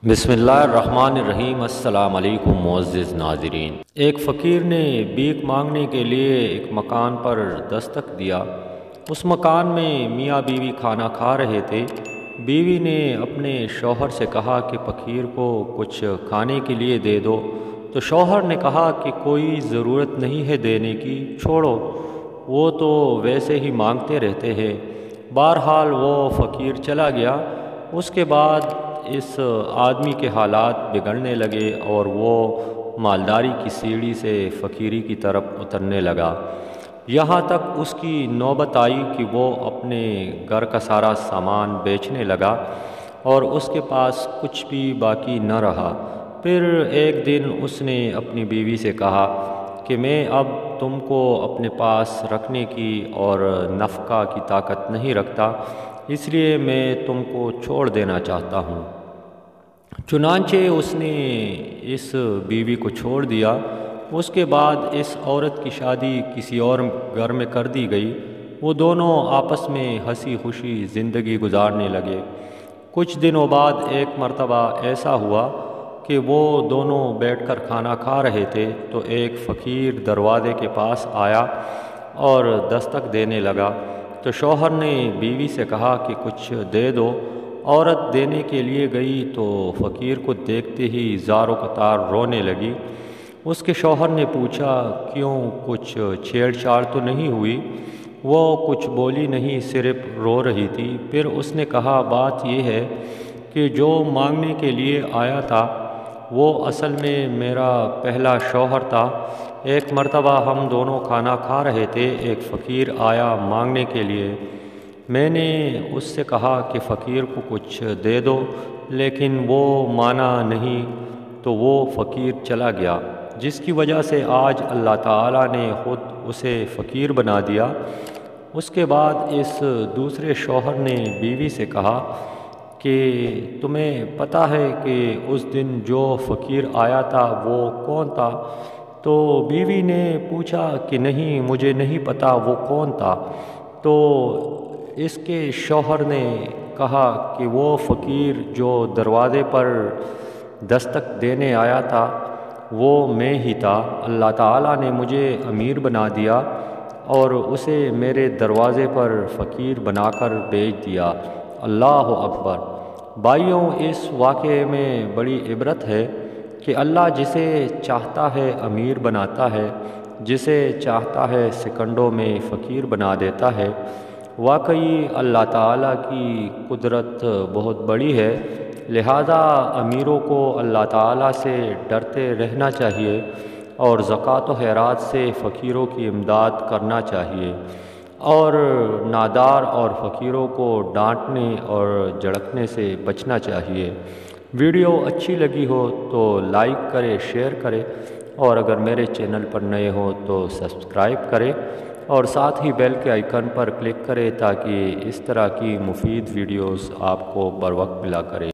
بسم اللہ الرحمن الرحیم۔ السلام علیکم معزز ناظرین۔ ایک فقیر نے بھیک مانگنے کے لیے ایک مکان پر دستک دیا۔ اس مکان میں میاں بیوی کھانا کھا رہے تھے۔ بیوی نے اپنے شوہر سے کہا کہ فقیر کو کچھ کھانے کے لیے دے دو، تو شوہر نے کہا کہ کوئی ضرورت نہیں ہے دینے کی، چھوڑو، وہ تو ویسے ہی مانگتے رہتے ہیں۔ بہرحال وہ فقیر چلا گیا۔ اس کے بعد اس آدمی کے حالات بگڑنے لگے اور وہ مالداری کی سیڑھی سے فقیری کی طرف اترنے لگا، یہاں تک اس کی نوبت آئی کہ وہ اپنے گھر کا سارا سامان بیچنے لگا اور اس کے پاس کچھ بھی باقی نہ رہا۔ پھر ایک دن اس نے اپنی بیوی سے کہا کہ میں اب تم کو اپنے پاس رکھنے کی اور نفقہ کی طاقت نہیں رکھتا، اس لیے میں تم کو چھوڑ دینا چاہتا ہوں۔ چنانچہ اس نے اس بیوی کو چھوڑ دیا۔ اس کے بعد اس عورت کی شادی کسی اور گھر میں کر دی گئی۔ وہ دونوں آپس میں ہنسی خوشی زندگی گزارنے لگے۔ کچھ دنوں بعد ایک مرتبہ ایسا ہوا کہ وہ دونوں بیٹھ کر کھانا کھا رہے تھے تو ایک فقیر دروازے کے پاس آیا اور دستک دینے لگا، تو شوہر نے بیوی سے کہا کہ کچھ دے دو۔ عورت دینے کے لیے گئی تو فقیر کو دیکھتے ہی زار و قطار رونے لگی۔ اس کے شوہر نے پوچھا، کیوں، کچھ چھیڑ چھاڑ تو نہیں ہوئی؟ وہ کچھ بولی نہیں، صرف رو رہی تھی۔ پھر اس نے کہا، بات یہ ہے کہ جو مانگنے کے لیے آیا تھا وہ اصل میں میرا پہلا شوہر تھا۔ ایک مرتبہ ہم دونوں کھانا کھا رہے تھے، ایک فقیر آیا مانگنے کے لیے۔ میں نے اس سے کہا کہ فقیر کو کچھ دے دو، لیکن وہ مانا نہیں، تو وہ فقیر چلا گیا، جس کی وجہ سے آج اللہ تعالیٰ نے خود اسے فقیر بنا دیا۔ اس کے بعد اس دوسرے شوہر نے بیوی سے کہا کہ تمہیں پتہ ہے کہ اس دن جو فقیر آیا تھا وہ کون تھا؟ تو بیوی نے پوچھا کہ نہیں، مجھے نہیں پتہ وہ کون تھا۔ تو اس کے شوہر نے کہا کہ وہ فقیر جو دروازے پر دستک دینے آیا تھا وہ میں ہی تھا۔ اللہ تعالیٰ نے مجھے امیر بنا دیا اور اسے میرے دروازے پر فقیر بنا کر بھیج دیا۔ اللہ اکبر۔ بھائیوں، اس واقعے میں بڑی عبرت ہے کہ اللہ جسے چاہتا ہے امیر بناتا ہے، جسے چاہتا ہے سیکنڈوں میں فقیر بنا دیتا ہے۔ واقعی اللہ تعالیٰ کی قدرت بہت بڑی ہے، لہذا امیروں کو اللہ تعالیٰ سے ڈرتے رہنا چاہیے اور زکوٰۃ و خیرات سے فقیروں کی امداد کرنا چاہیے، اور نادار اور فقیروں کو ڈانٹنے اور جھڑکنے سے بچنا چاہیے۔ ویڈیو اچھی لگی ہو تو لائک کرے، شیئر کرے، اور اگر میرے چینل پر نئے ہو تو سبسکرائب کرے اور ساتھ ہی بیل کے آئیکن پر کلک کرے تاکہ اس طرح کی مفید ویڈیوز آپ کو بر وقت ملا کرے۔